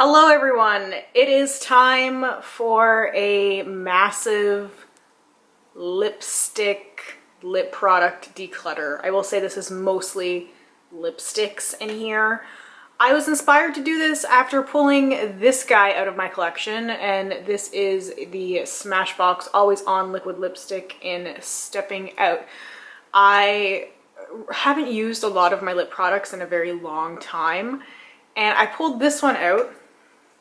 Hello everyone, it is time for a massive lipstick lip product declutter. I will say this is mostly lipsticks in here. I was inspired to do this after pulling this guy out of my collection, and this is the Smashbox Always On Liquid Lipstick in Stepping Out. I haven't used a lot of my lip products in a very long time, and I pulled this one out.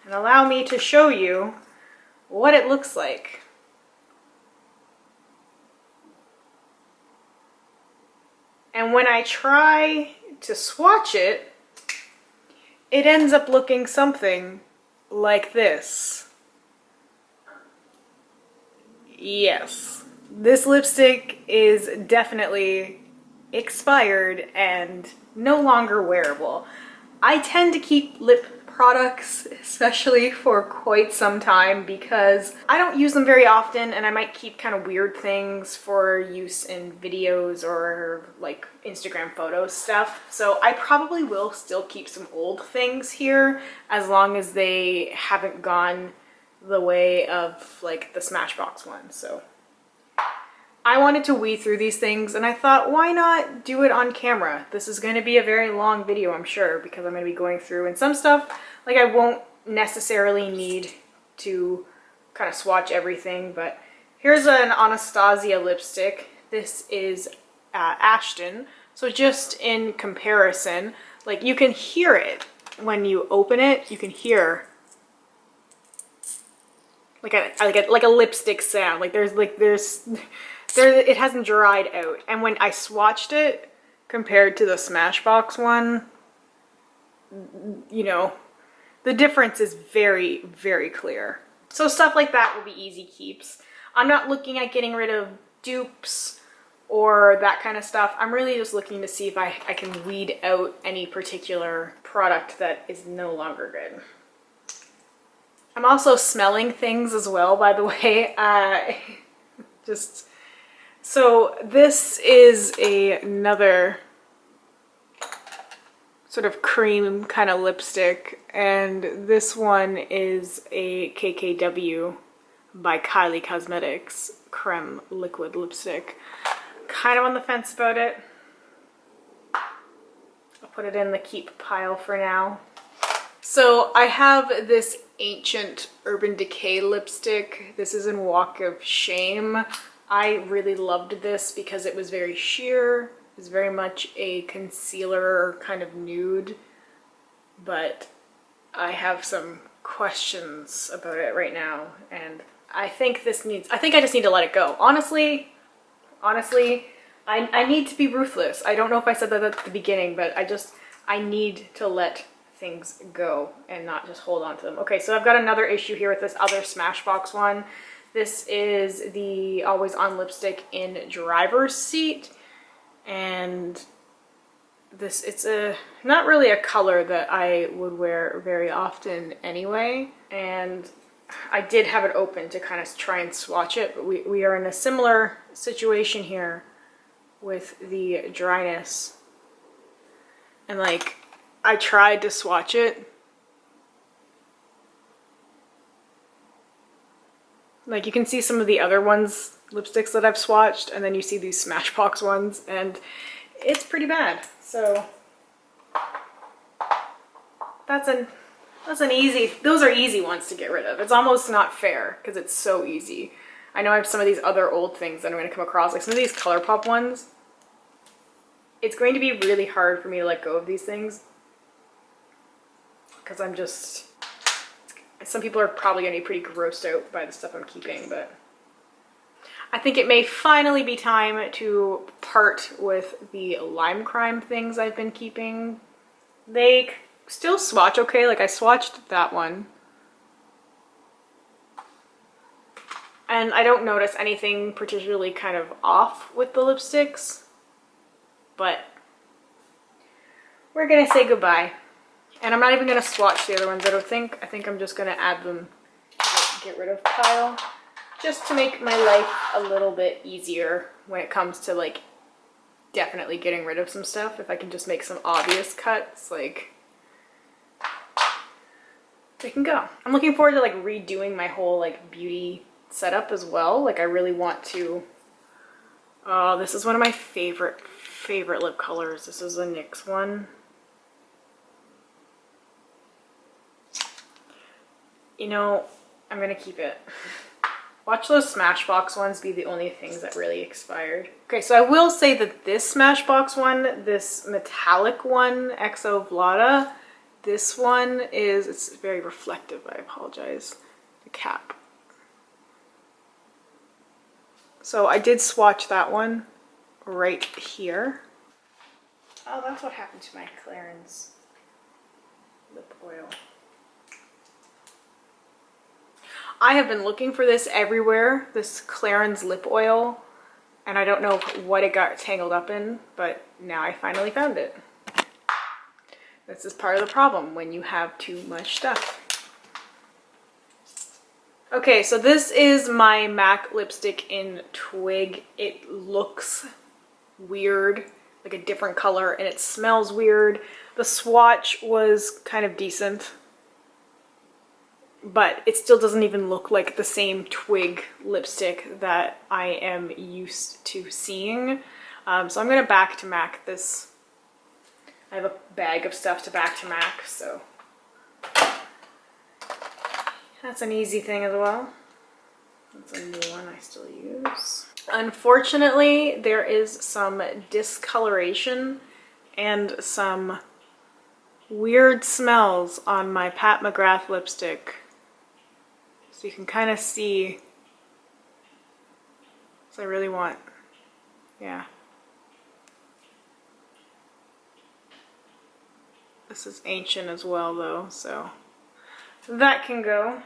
And allow me to show you what it looks like. And when I try to swatch it, it ends up looking something like this. Yes, this lipstick is definitely expired and no longer wearable. I tend to keep lip products especially for quite some time because I don't use them very often, and I might keep kind of weird things for use in videos or like Instagram photos stuff. So I probably will still keep some old things here as long as they haven't gone the way of like the Smashbox one. So I wanted to weed through these things, and I thought, why not do it on camera? This is going to be a very long video, I'm sure, because I'm going to be going through, and some stuff, like, I won't necessarily need to kind of swatch everything, but here's an Anastasia lipstick. This is Ashton. So just in comparison, like, you can hear it when you open it. You can hear like a lipstick sound. Like it hasn't dried out. And when I swatched it compared to the Smashbox one, you know, the difference is very, very clear. So stuff like that will be easy keeps. I'm not looking at getting rid of dupes or that kind of stuff. I'm really just looking to see if I can weed out any particular product that is no longer good. I'm also smelling things as well, by the way. So this is another sort of cream kind of lipstick, and this one is a KKW by Kylie Cosmetics creme liquid lipstick. Kind of on the fence about it. I'll put it in the keep pile for now. So I have this Ancient Urban Decay lipstick. This is in Walk of Shame. I really loved this because it was very sheer. It was very much a concealer kind of nude, but I have some questions about it right now, and I think I just need to let it go. Honestly, I need to be ruthless. I don't know if I said that at the beginning, but I need to let things go and not just hold on to them. Okay, so I've got another issue here with this other Smashbox one. This is the Always On lipstick in Driver's Seat, and it's not really a color that I would wear very often anyway, and I did have it open to kind of try and swatch it, but we are in a similar situation here with the dryness, and like I tried to swatch it. Like, you can see some of the other ones, lipsticks that I've swatched, and then you see these Smashbox ones, and it's pretty bad. So those are easy ones to get rid of. It's almost not fair because it's so easy. I know I have some of these other old things that I'm going to come across, like some of these ColourPop ones. It's going to be really hard for me to let go of these things because some people are probably going to be pretty grossed out by the stuff I'm keeping, but I think it may finally be time to part with the Lime Crime things I've been keeping. They still swatch okay. Like, I swatched that one, and I don't notice anything particularly kind of off with the lipsticks, but we're going to say goodbye. And I'm not even going to swatch the other ones, I don't think. I think I'm just going to add them to the get rid of pile, just to make my life a little bit easier when it comes to, like, definitely getting rid of some stuff. If I can just make some obvious cuts, like they can go. I'm looking forward to like redoing my whole like beauty setup as well. Like I really want to, oh, this is one of my favorite lip colors. This is a NYX one. You know, I'm gonna keep it. Watch those Smashbox ones be the only things that really expired. Okay, so I will say that this Smashbox one, this metallic one, XO Vlada, this one is, it's very reflective, I apologize, the cap. So I did swatch that one right here. Oh, that's what happened to my Clarins lip oil. I have been looking for this everywhere, this Clarins lip oil, and I don't know what it got tangled up in, but now I finally found it. This is part of the problem when you have too much stuff. Okay, so this is my MAC lipstick in Twig. It looks weird, like a different color, and it smells weird. The swatch was kind of decent, but it still doesn't even look like the same Twig lipstick that I am used to seeing. So I'm gonna back to MAC this. I have a bag of stuff to back to MAC, so that's an easy thing as well. That's a new one I still use. Unfortunately, there is some discoloration and some weird smells on my Pat McGrath lipstick. So you can kind of see, so I really want, yeah. This is ancient as well though, so that can go.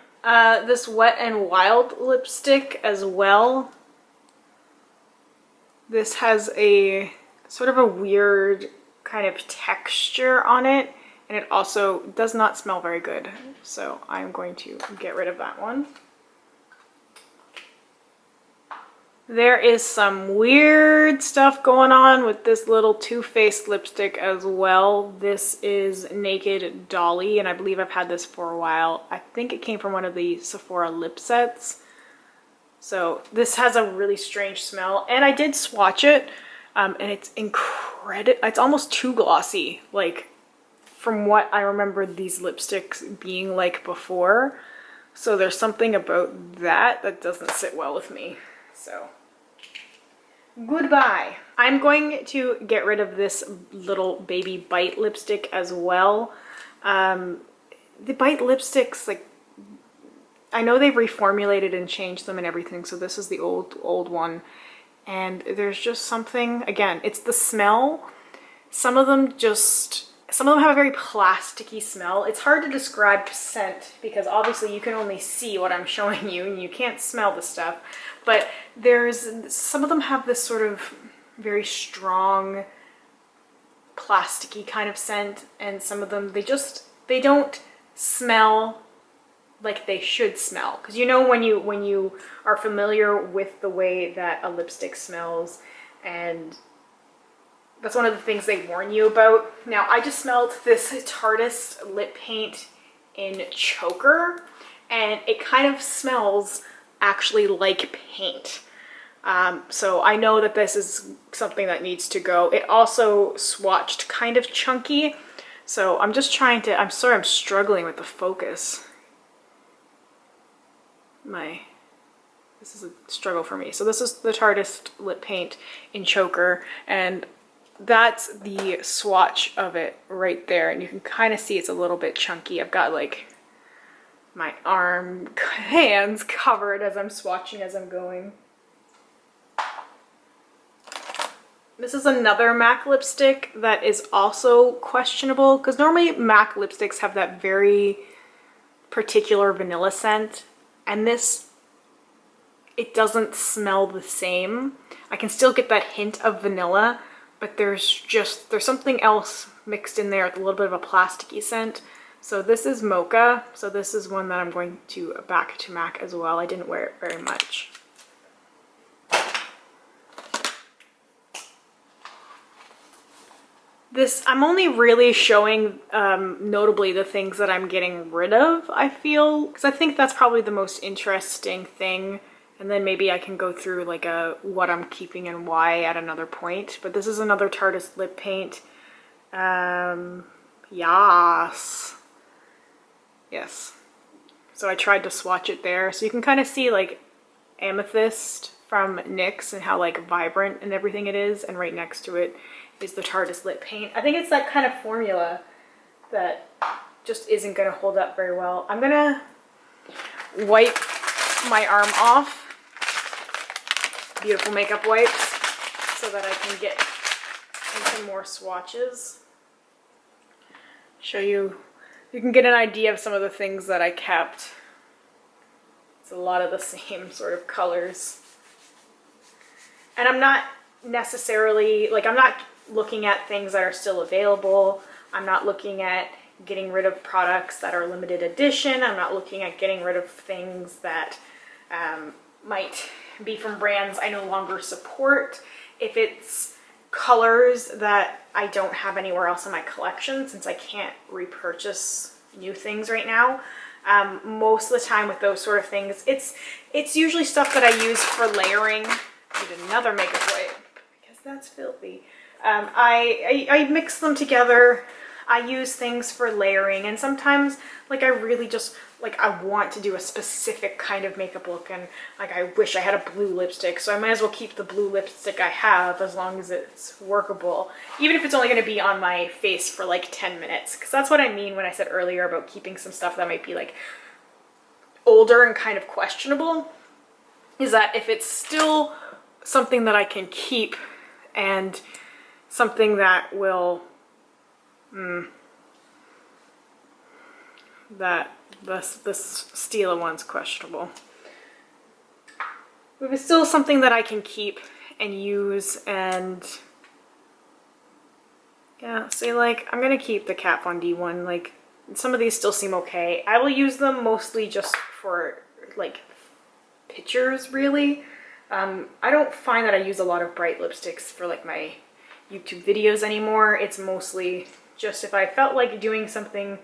This Wet n Wild lipstick as well. This has a sort of a weird kind of texture on it, and it also does not smell very good. So I'm going to get rid of that one. There is some weird stuff going on with this little Too Faced lipstick as well. This is Naked Dolly, and I believe I've had this for a while. I think it came from one of the Sephora lip sets. So this has a really strange smell, and I did swatch it, and it's incredible. It's almost too glossy, like from what I remember these lipsticks being like before. So there's something about that that doesn't sit well with me. So goodbye. I'm going to get rid of this little baby Bite lipstick as well. The Bite lipsticks, like, I know they've reformulated and changed them and everything, so this is the old one. And there's just something, again, it's the smell. Some of them have a very plasticky smell. It's hard to describe scent because obviously you can only see what I'm showing you and you can't smell the stuff. But some of them have this sort of very strong plasticky kind of scent, and some of them, they don't smell like they should smell. Because you know when you are familiar with the way that a lipstick smells, and that's one of the things they warn you about. Now, I just smelled this Tardist lip paint in Choker, and it kind of smells actually like paint. So I know that this is something that needs to go. It also swatched kind of chunky. So I'm just trying to, I'm sorry, I'm struggling with the focus. This is a struggle for me. So this is the Tardist lip paint in Choker, and that's the swatch of it right there. And you can kind of see it's a little bit chunky. I've got like my hands covered as I'm swatching as I'm going. This is another MAC lipstick that is also questionable, because normally MAC lipsticks have that very particular vanilla scent, and this, it doesn't smell the same. I can still get that hint of vanilla, but there's something else mixed in there with a little bit of a plasticky scent. So this is Mocha. So this is one that I'm going to back to MAC as well. I didn't wear it very much. I'm only really showing notably the things that I'm getting rid of, I feel, because I think that's probably the most interesting thing. And then maybe I can go through like what I'm keeping and why at another point. But this is another Tarte lip paint. Yes. Yes. So I tried to swatch it there. So you can kind of see like Amethyst from NYX and how like vibrant and everything it is. And right next to it is the Tarte lip paint. I think it's that kind of formula that just isn't going to hold up very well. I'm going to wipe my arm off. Beautiful makeup wipes so that I can get into more swatches. Show you, you can get an idea of some of the things that I kept. It's a lot of the same sort of colors. And I'm not necessarily, like I'm not looking at things that are still available. I'm not looking at getting rid of products that are limited edition. I'm not looking at getting rid of things that might be from brands I no longer support. If it's colors that I don't have anywhere else in my collection, since I can't repurchase new things right now, most of the time with those sort of things, it's usually stuff that I use for layering. I need another makeup wipe because that's filthy. I mix them together. I use things for layering, and sometimes like I really just like I want to do a specific kind of makeup look, and like I wish I had a blue lipstick, so I might as well keep the blue lipstick I have as long as it's workable, even if it's only going to be on my face for like 10 minutes, because that's what I mean when I said earlier about keeping some stuff that might be like older and kind of questionable, is that if it's still something that I can keep and something that will that this Stila one's questionable. If it's still something that I can keep and use, and yeah, say like I'm gonna keep the Kat Von D one. Like some of these still seem okay. I will use them mostly just for like pictures, really. I don't find that I use a lot of bright lipsticks for like my YouTube videos anymore. It's mostly just if I felt like doing something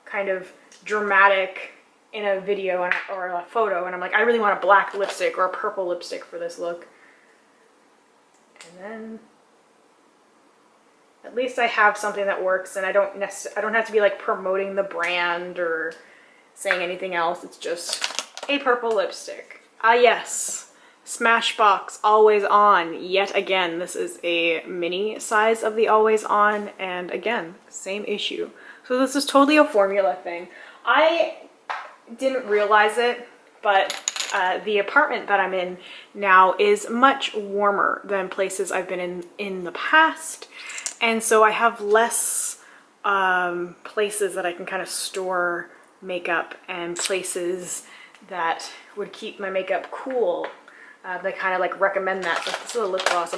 kind of dramatic in a video or a photo, and I'm like, I really want a black lipstick or a purple lipstick for this look. And then at least I have something that works, and I don't have to be like promoting the brand or saying anything else. It's just a purple lipstick. Ah yes. Smashbox Always On. Yet again, this is a mini size of the Always On, and again, same issue. So this is totally a formula thing. I didn't realize it, but the apartment that I'm in now is much warmer than places I've been in the past, and so I have less places that I can kind of store makeup and places that would keep my makeup cool. They kind of like recommend that. Like, this is a lip gloss.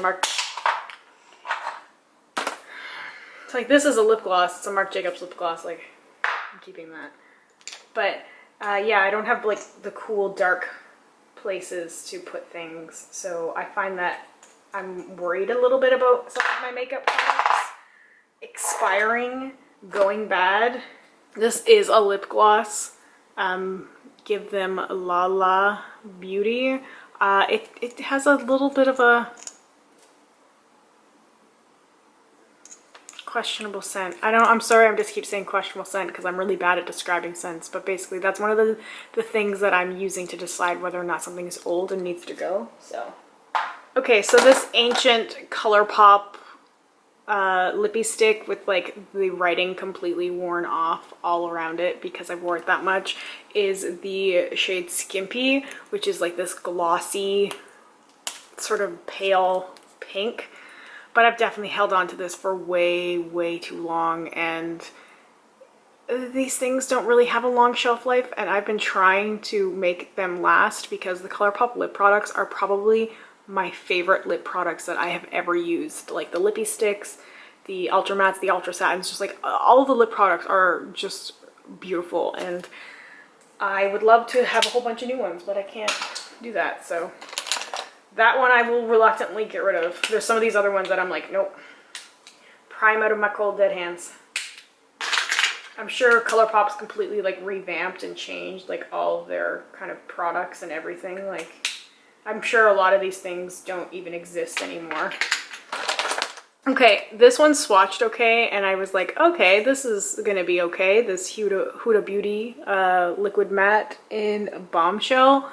It's like, this is a lip gloss. It's a Marc Jacobs lip gloss. Like, I'm keeping that. But yeah, I don't have like the cool dark places to put things. So I find that I'm worried a little bit about some of my makeup products expiring, going bad. This is a lip gloss. Give them La La Beauty. It has a little bit of a questionable scent. I'm sorry, I'm just keep saying questionable scent because I'm really bad at describing scents, but basically that's one of the things that I'm using to decide whether or not something is old and needs to go. So, okay, so this ancient ColourPop lippy stick with like the writing completely worn off all around it because I wore it that much is the shade Skimpy, which is like this glossy sort of pale pink. But I've definitely held on to this for way too long, and these things don't really have a long shelf life, and I've been trying to make them last because the ColourPop lip products are probably my favorite lip products that I have ever used. Like the lippy sticks, the ultra mattes, the ultra satins, just like all of the lip products are just beautiful, and I would love to have a whole bunch of new ones, but I can't do that. So that one I will reluctantly get rid of. There's some of these other ones that I'm like, nope, prime out of my cold dead hands. I'm sure ColourPop's completely like revamped and changed like all of their kind of products and everything. Like I'm sure a lot of these things don't even exist anymore. Okay, this one swatched okay, and I was like, okay, this is gonna be okay. This Huda Beauty liquid matte in Bombshell,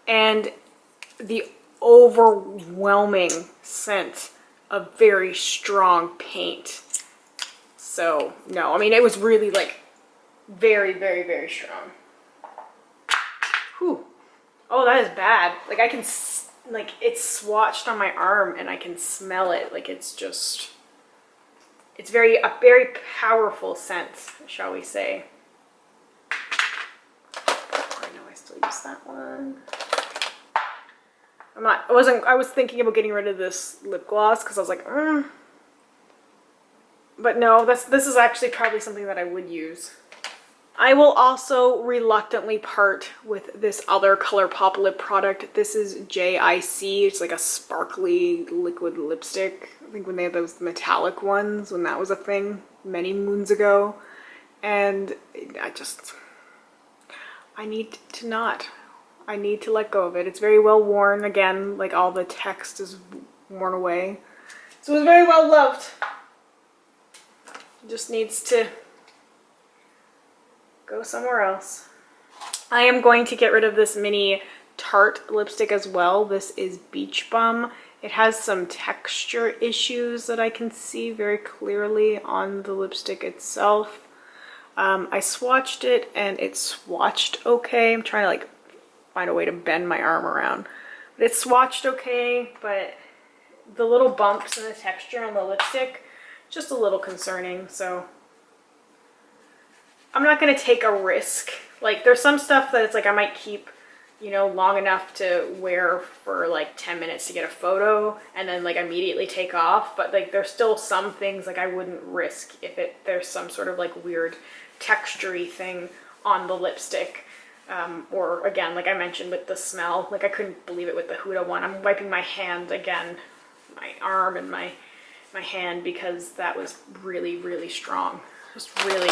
and the overwhelming scent of very strong paint. So no, I mean, it was really like very, very, very strong. Whew. Oh, that is bad. Like I can, like it's swatched on my arm and I can smell it. Like it's just, it's a very powerful scent, shall we say. I know I still use that one. I was thinking about getting rid of this lip gloss because I was like, But no, this is actually probably something that I would use. I will also reluctantly part with this other ColourPop lip product. This is JIC. It's like a sparkly liquid lipstick. I think when they had those metallic ones, when that was a thing many moons ago. And I need to let go of it. It's very well worn. Again, like all the text is worn away. So it's very well loved. It just needs to go somewhere else. I am going to get rid of this mini Tarte lipstick as well. This is Beach Bum. It has some texture issues that I can see very clearly on the lipstick itself. I swatched it and it swatched okay. I'm trying to like find a way to bend my arm around. But it swatched okay, but the little bumps in the texture on the lipstick, just a little concerning, so I'm not gonna take a risk. Like there's some stuff that it's like I might keep, you know, long enough to wear for like 10 minutes to get a photo and then like immediately take off. But like there's still some things like I wouldn't risk if there's some sort of like weird textury thing on the lipstick. Or again, like I mentioned with the smell, like I couldn't believe it with the Huda one. I'm wiping my hand again, my arm and my hand, because that was really, really strong. Just really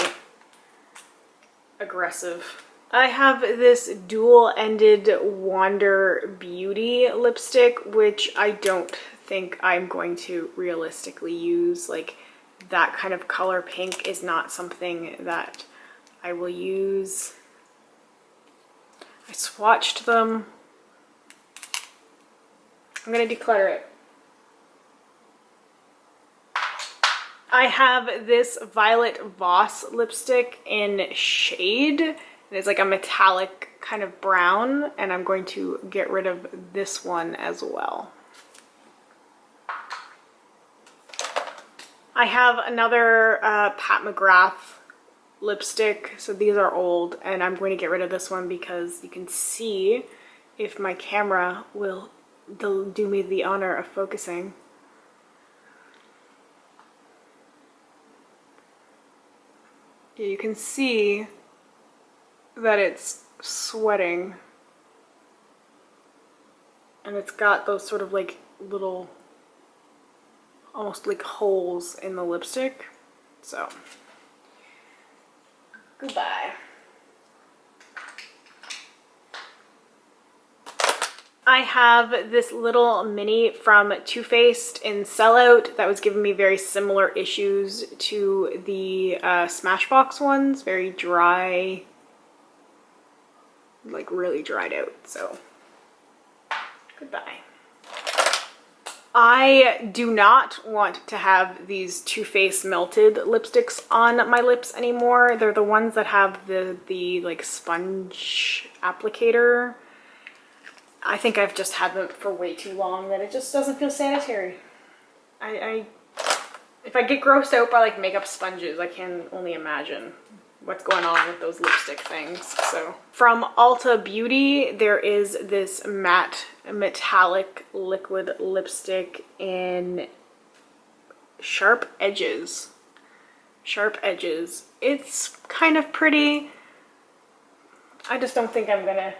aggressive. I have this dual-ended Wander Beauty lipstick, which I don't think I'm going to realistically use. Like that kind of color pink is not something that I will use. I swatched them. I'm gonna declutter it. I have this Violet Voss lipstick in Shade. And it's like a metallic kind of brown, and I'm going to get rid of this one as well. I have another Pat McGrath lipstick. So these are old, and I'm going to get rid of this one because you can see if my camera will do me the honor of focusing. You can see that it's sweating, and it's got those sort of like little almost like holes in the lipstick. So goodbye. I have this little mini from Too Faced in Sellout that was giving me very similar issues to the Smashbox ones. Very dry, like really dried out, so goodbye. I do not want to have these Too Faced melted lipsticks on my lips anymore. They're the ones that have the like sponge applicator. I think I've just had them for way too long that it just doesn't feel sanitary. If I get grossed out by like makeup sponges, I can only imagine what's going on with those lipstick things. So from Ulta Beauty, there is this matte metallic liquid lipstick in Sharp Edges. Sharp Edges. It's kind of pretty. I just don't think I'm gonna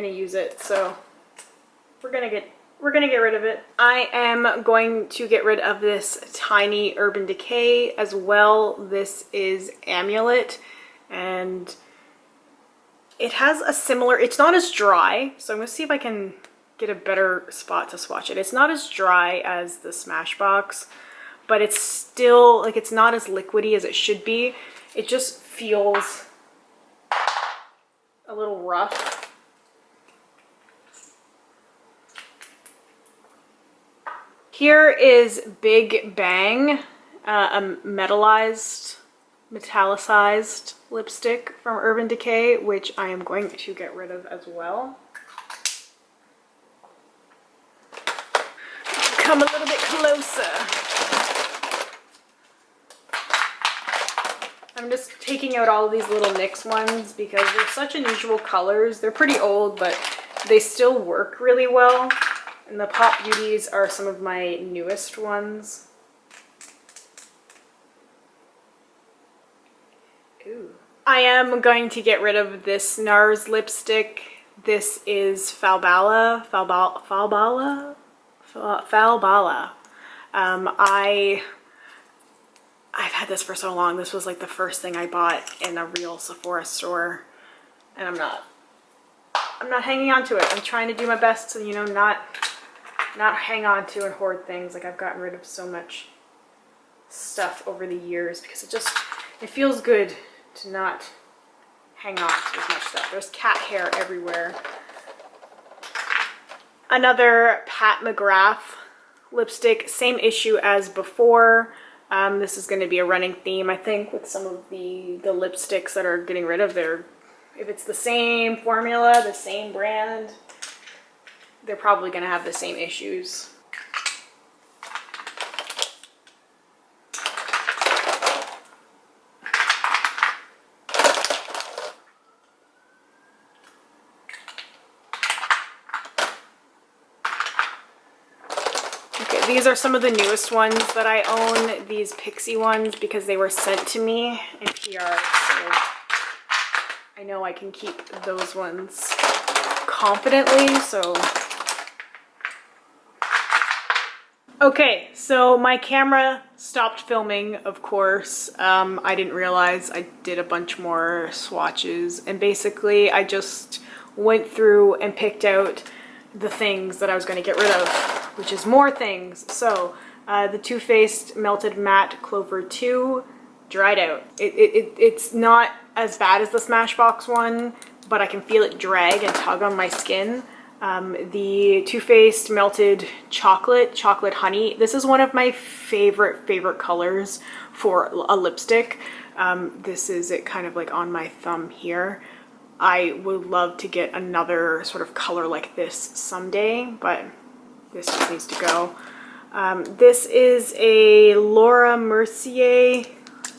use it. So we're gonna get we're gonna get rid of it. I am going to get rid of this tiny Urban Decay as well. This is Amulet, and it has a similar, it's not as dry, so I'm gonna see if I can get a better spot to swatch it. It's not as dry as the Smashbox, but it's still, like, it's not as liquidy as it should be. It just feels a little rough. Here is Big Bang, a metallicized lipstick from Urban Decay, which I am going to get rid of as well. Come a little bit closer. I'm just taking out all of these little NYX ones because they're such unusual colors. They're pretty old, but they still work really well. And the Pop Beauties are some of my newest ones. Ooh. I am going to get rid of this NARS lipstick. This is Falbala. I've had this for so long. This was like the first thing I bought in a real Sephora store, and I'm not hanging on to it. I'm trying to do my best to, you know, not hang on to and hoard things. Like, I've gotten rid of so much stuff over the years because it feels good to not hang on to as much stuff. There's cat hair everywhere. Another Pat McGrath lipstick, same issue as before. This is going to be a running theme, I think, with some of the lipsticks that are getting rid of their, if it's the same formula, the same brand, they're probably going to have the same issues. Okay, these are some of the newest ones that I own, these Pixie ones, because they were sent to me in PR, so I know I can keep those ones confidently, so. Okay, so my camera stopped filming, of course. I didn't realize I did a bunch more swatches, and basically I just went through and picked out the things that I was going to get rid of, which is more things. So the Too Faced Melted Matte Clover 2 dried out. It's not as bad as the Smashbox one, but I can feel it drag and tug on my skin. The Too Faced Melted Chocolate Honey. This is one of my favorite colors for a lipstick. This is it kind of like on my thumb here. I would love to get another sort of color like this someday, but this just needs to go. This is a Laura Mercier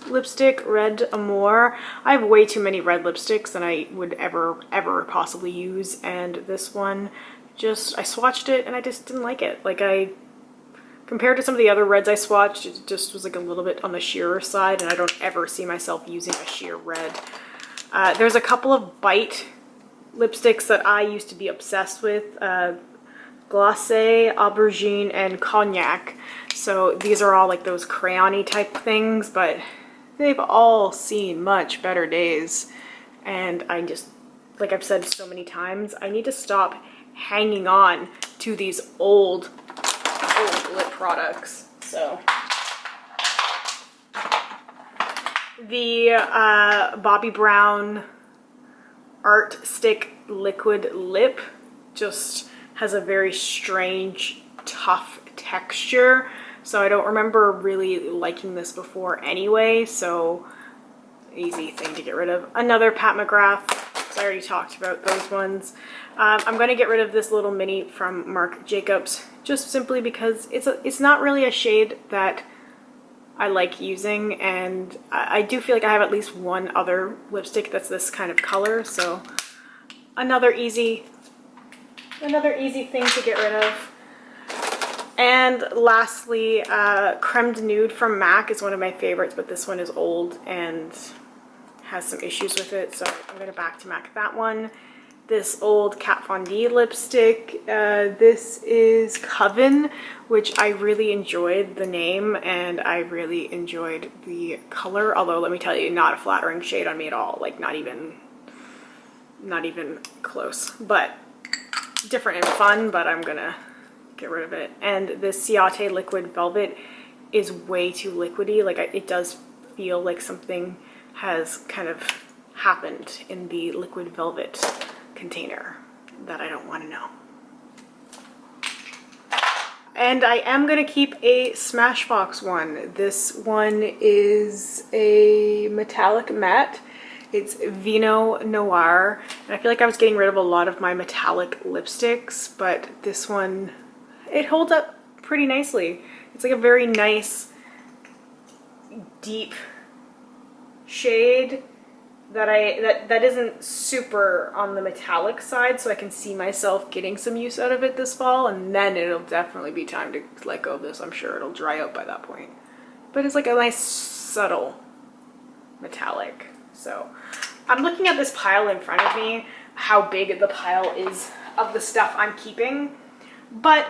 lipstick, Red Amour. I have way too many red lipsticks than I would ever possibly use, and this one just, I swatched it and I just didn't like it. Like, compared to some of the other reds I swatched, it just was like a little bit on the sheerer side, and I don't ever see myself using a sheer red. There's a couple of Bite lipsticks that I used to be obsessed with, Glacé, Aubergine, and Cognac. So these are all like those crayon-y type things, but they've all seen much better days. And I just, like I've said so many times, I need to stop hanging on to these old lip products. So the Bobbi Brown Art Stick Liquid Lip just has a very strange, tough texture. So I don't remember really liking this before anyway, so easy thing to get rid of. Another Pat McGrath, because I already talked about those ones. I'm going to get rid of this little mini from Marc Jacobs, just simply because it's not really a shade that I like using, and I do feel like I have at least one other lipstick that's this kind of color, so another easy thing to get rid of. And lastly, Creme de Nude from MAC is one of my favorites, but this one is old and has some issues with it, so I'm going to back to MAC that one. this old Kat Von D lipstick. This is Coven, which I really enjoyed the name and I really enjoyed the color. Although let me tell you, not a flattering shade on me at all. Like not even close. But different and fun, but I'm gonna get rid of it. And this Ciate Liquid Velvet is way too liquidy. Like it does feel like something has kind of happened in the liquid velvet container that I don't want to know. And I am gonna keep a Smashbox one. This one is a metallic matte. It's Vino Noir, and I feel like I was getting rid of a lot of my metallic lipsticks, but this one, it holds up pretty nicely. It's like a very nice, deep shade that isn't super on the metallic side, so I can see myself getting some use out of it this fall, and then it'll definitely be time to let go of this. I'm sure it'll dry out by that point. But it's like a nice, subtle metallic. So I'm looking at this pile in front of me, how big the pile is of the stuff I'm keeping, but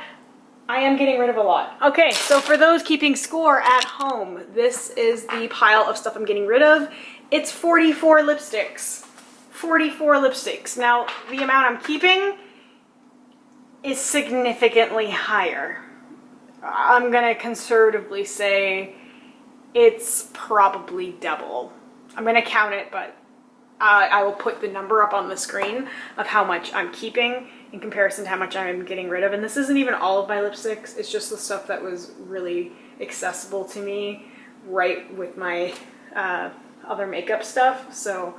I am getting rid of a lot. Okay, so for those keeping score at home, this is the pile of stuff I'm getting rid of. It's 44 lipsticks. 44 lipsticks. Now, the amount I'm keeping is significantly higher. I'm gonna conservatively say it's probably double. I'm gonna count it, but I will put the number up on the screen of how much I'm keeping in comparison to how much I'm getting rid of. And this isn't even all of my lipsticks. It's just the stuff that was really accessible to me right with my other makeup stuff. So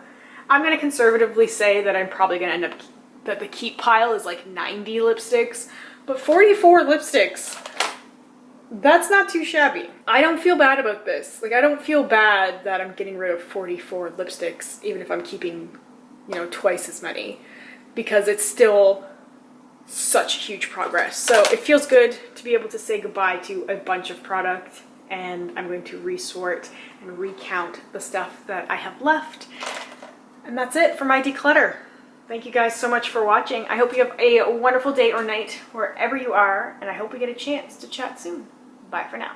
I'm gonna conservatively say that I'm probably gonna end up, that the keep pile is like 90 lipsticks, but 44 lipsticks, that's not too shabby. I don't feel bad about this. Like I don't feel bad that I'm getting rid of 44 lipsticks, even if I'm keeping, you know, twice as many, because it's still such huge progress. So it feels good to be able to say goodbye to a bunch of product, and I'm going to resort and recount the stuff that I have left. And that's it for my declutter. Thank you guys so much for watching. I hope you have a wonderful day or night wherever you are, and I hope we get a chance to chat soon. Bye for now.